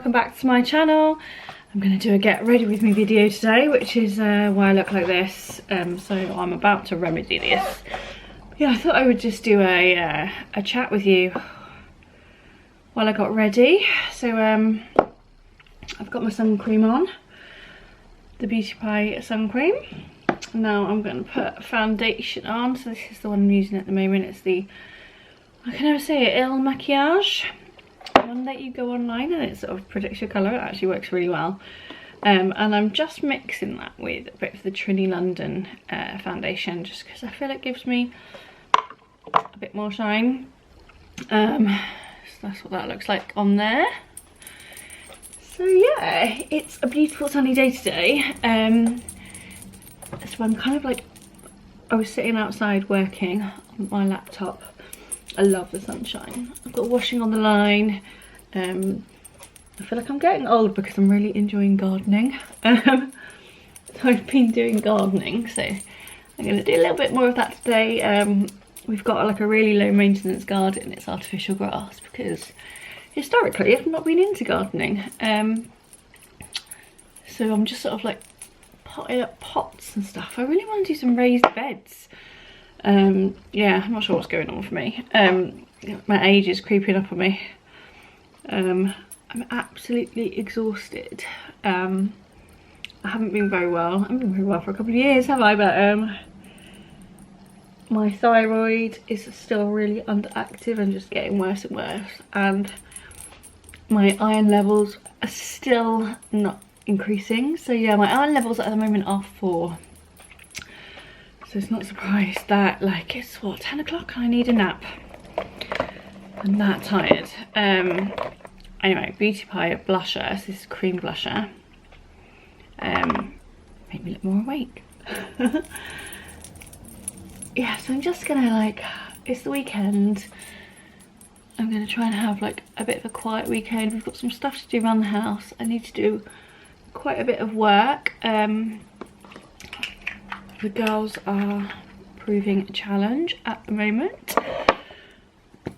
welcome back to my channel. I'm going to do a get ready with me video today, which is why I look like this. So I'm about to remedy this. Yeah, I thought I would just do a chat with you while I got ready. So I've got my sun cream on, the Beauty Pie sun cream. Now I'm going to put foundation on. So this is the one I'm using at the moment. It's the, I can never say it, Il Maquillage one that you go online and it sort of predicts your colour. It actually works really well. And I'm just mixing that with a bit of the Trini London foundation, just because I feel it gives me a bit more shine. So that's what that looks like on there. So yeah, it's a beautiful sunny day today. So I'm kind of like, I was sitting outside working on my laptop. I love the sunshine. I've got washing on the line. I feel like I'm getting old because I'm really enjoying gardening. So I've been doing gardening, so I'm going to do a little bit more of that today. We've got like a really low maintenance garden. It's artificial grass because historically I've not been into gardening. So I'm just sort of like potting up pots and stuff. I really want to do some raised beds. Yeah, I'm not sure what's going on for me. My age is creeping up on me. I'm absolutely exhausted. I haven't been very well. I haven't been very well for a couple of years, have I? But my thyroid is still really underactive and just getting worse and worse. And my iron levels are still not increasing. So yeah, my iron levels at the moment are 4. So it's not a surprise that, like, it's what, 10 o'clock and I need a nap. I'm that tired. Anyway, Beauty Pie blusher. So this is cream blusher. Make me look more awake. Yeah, so I'm just gonna, like, it's the weekend. I'm gonna try and have like a bit of a quiet weekend. We've got some stuff to do around the house. I need to do quite a bit of work. The girls are proving a challenge at the moment,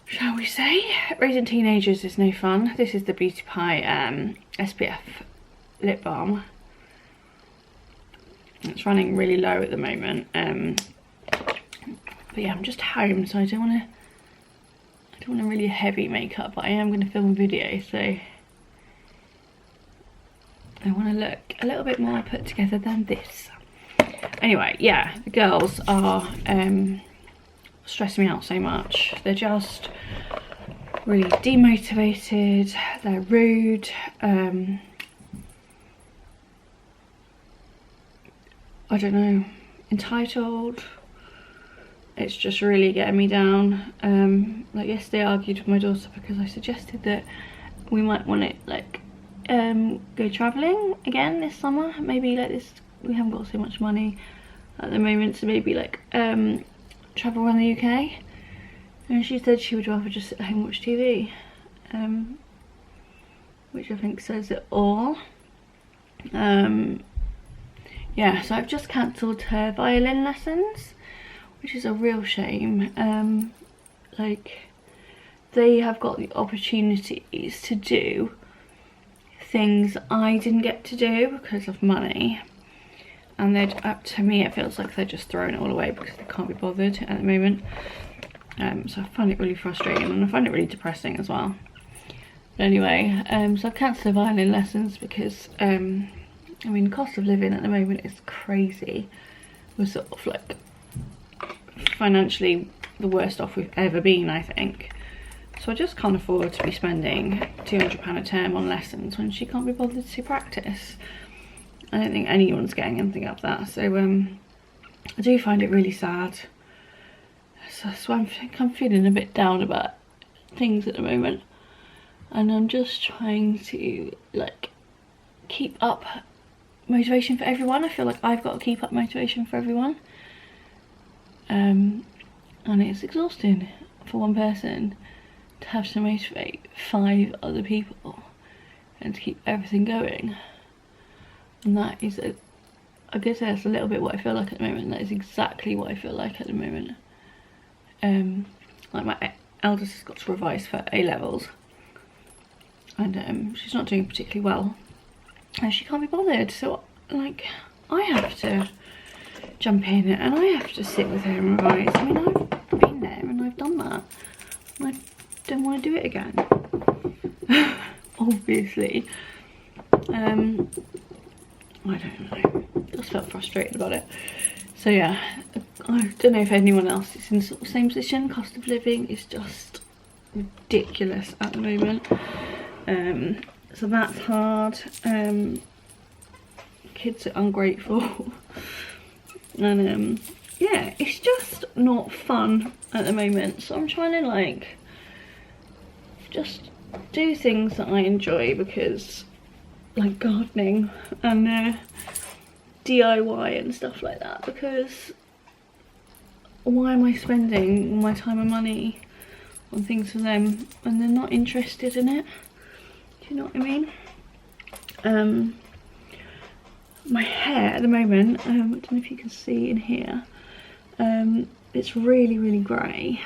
shall we say. Raising teenagers is no fun. This is the Beauty Pie SPF lip balm. It's running really low at the moment. But yeah, I'm just home, so I don't want to really heavy makeup, but I am going to film a video, so I want to look a little bit more put together than this. Anyway, yeah, the girls are stressing me out so much. They're just really demotivated, they're rude, I don't know, entitled. It's just really getting me down. Like yesterday I argued with my daughter because I suggested that we might want to like go travelling again this summer. Maybe like this, we haven't got so much money at the moment, so maybe like travel around the UK. And she said she would rather just sit at home and watch TV, which I think says it all. Yeah, so I've just cancelled her violin lessons, which is a real shame. Like, they have got the opportunities to do things I didn't get to do because of money, and they're up to me. It feels like they're just throwing it all away because they can't be bothered at the moment. So I find it really frustrating, and I find it really depressing as well. But anyway, so I've cancelled the violin lessons because I mean, the cost of living at the moment is crazy. We're sort of like financially the worst off we've ever been, I think. So I just can't afford to be spending £200 a term on lessons when she can't be bothered to practice. I don't think anyone's getting anything up that. So I do find it really sad. So that's why I'm feeling a bit down about things at the moment. And I'm just trying to like keep up motivation for everyone. I feel like I've got to keep up motivation for everyone. And it's exhausting for one person to have to motivate 5 other people and to keep everything going. And that is, I guess that's a little bit what I feel like at the moment. That is exactly what I feel like at the moment. Like my eldest has got to revise for A-levels, and she's not doing particularly well, and she can't be bothered. So like I have to jump in and I have to sit with her and revise. I mean, I've been there and I've done that. I don't want to do it again. Obviously. I don't know. Just felt frustrated about it. So yeah, I don't know if anyone else is in the same position. Cost of living is just ridiculous at the moment. So that's hard. Kids are ungrateful. And yeah, it's just not fun at the moment. So I'm trying to like just do things that I enjoy, because like gardening and DIY and stuff like that, because why am I spending my time and money on things for them when they're not interested in it? Do you know what I mean? My hair at the moment, I don't know if you can see in here, it's really grey,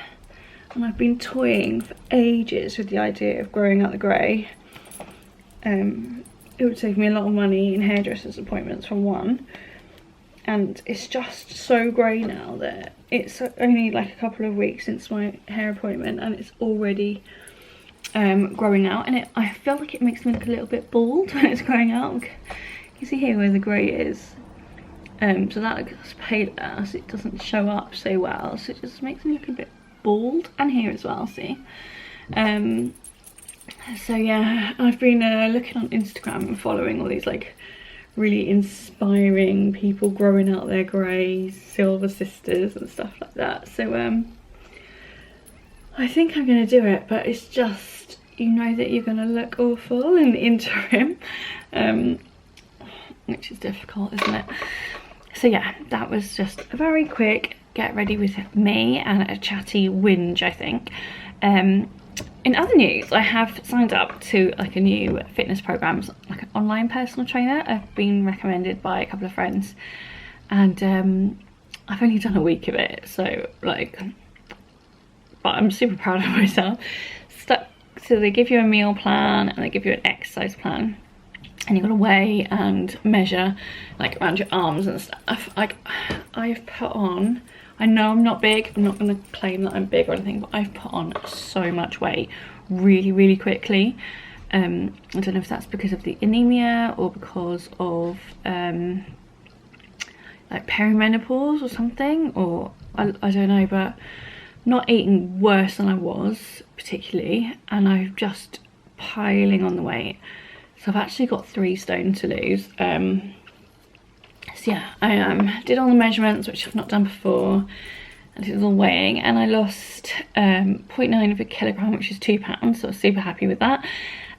and I've been toying for ages with the idea of growing out the grey. It would save me a lot of money in hairdressers appointments for one, and it's just so grey now that it's only like a couple of weeks since my hair appointment and it's already growing out, and I feel like it makes me look a little bit bald when it's growing out. You see here where the grey is, so that looks paler, so it doesn't show up so well, so it just makes me look a bit bald, and here as well, see. So yeah, I've been looking on Instagram and following all these like really inspiring people growing out their greys, silver sisters and stuff like that. So I think I'm going to do it, but it's just, you know that you're going to look awful in the interim, which is difficult, isn't it? So yeah, that was just a very quick get ready with me and a chatty whinge, I think. In other news, I have signed up to like a new fitness program, like an online personal trainer. I've been recommended by a couple of friends, and I've only done a week of it, so like, but I'm super proud of myself. So they give you a meal plan and they give you an exercise plan, and you've got to weigh and measure like around your arms and stuff. Like I've put on, I know I'm not big, I'm not going to claim that I'm big or anything, but I've put on so much weight really quickly. I don't know if that's because of the anemia or because of like perimenopause or something, or I don't know, but not eating worse than I was particularly, and I'm just piling on the weight. So I've actually got 3 stone to lose. So yeah, I did all the measurements, which I've not done before. I did all weighing, and I lost 0.9 of a kilogram, which is 2 pounds. So I was super happy with that.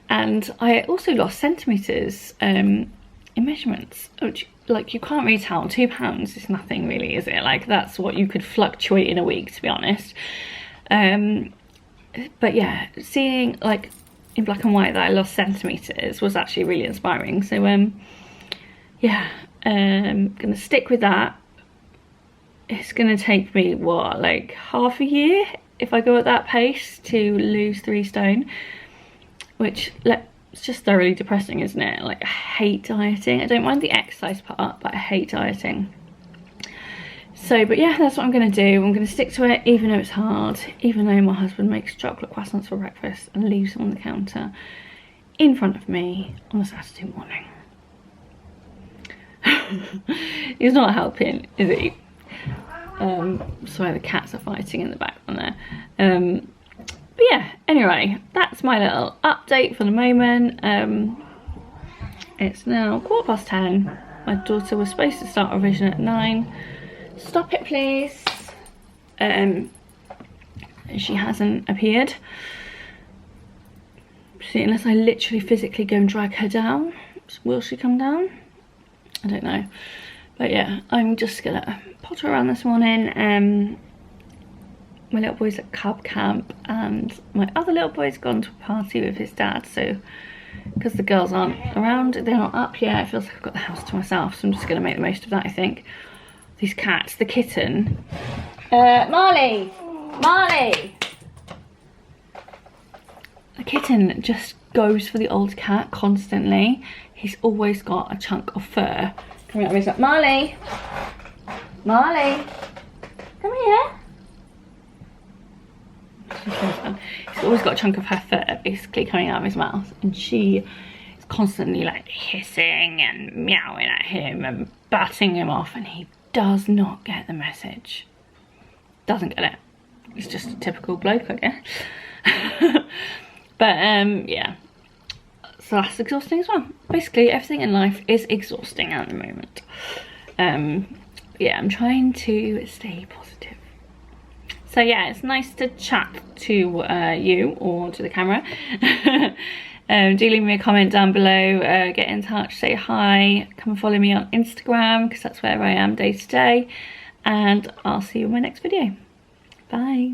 And I also lost centimetres in measurements, which like you can't really tell. 2 pounds is nothing really, is it? Like that's what you could fluctuate in a week, to be honest. But yeah, seeing like in black and white that I lost centimetres was actually really inspiring. So yeah, gonna stick with that. It's gonna take me what, like half a year if I go at that pace to lose 3 stone, which it's just thoroughly depressing, isn't it? Like I hate dieting. I don't mind the exercise part, but I hate dieting. So, but yeah, that's what I'm gonna do. I'm gonna stick to it, even though it's hard, even though my husband makes chocolate croissants for breakfast and leaves them on the counter in front of me on a Saturday morning. He's not helping, is he? Sorry, the cats are fighting in the background there. But yeah, anyway, that's my little update for the moment. It's now 10:15. My daughter was supposed to start revision at 9. Stop it, please. She hasn't appeared. See, unless I literally physically go and drag her down, will she come down? I don't know. But yeah, I'm just gonna potter around this morning. My little boy's at cub camp and my other little boy's gone to a party with his dad, so because the girls aren't around, they're not up yet, it feels like I've got the house to myself, so I'm just gonna make the most of that, I think. These cats, the kitten. Marley! the kitten just goes for the old cat constantly. He's always got a chunk of fur coming out of his mouth. Marley! Marley! Come here! He's always got a chunk of her fur basically coming out of his mouth, and she is constantly like hissing and meowing at him and batting him off, and he does not get the message. Doesn't get it. It's just a typical bloke, I guess. But yeah, so that's exhausting as well. Basically everything in life is exhausting at the moment. Yeah, I'm trying to stay positive. So yeah, it's nice to chat to you, or to the camera. Do leave me a comment down below, get in touch, say hi, come and follow me on Instagram, because that's where I am day to day, and I'll see you in my next video. Bye.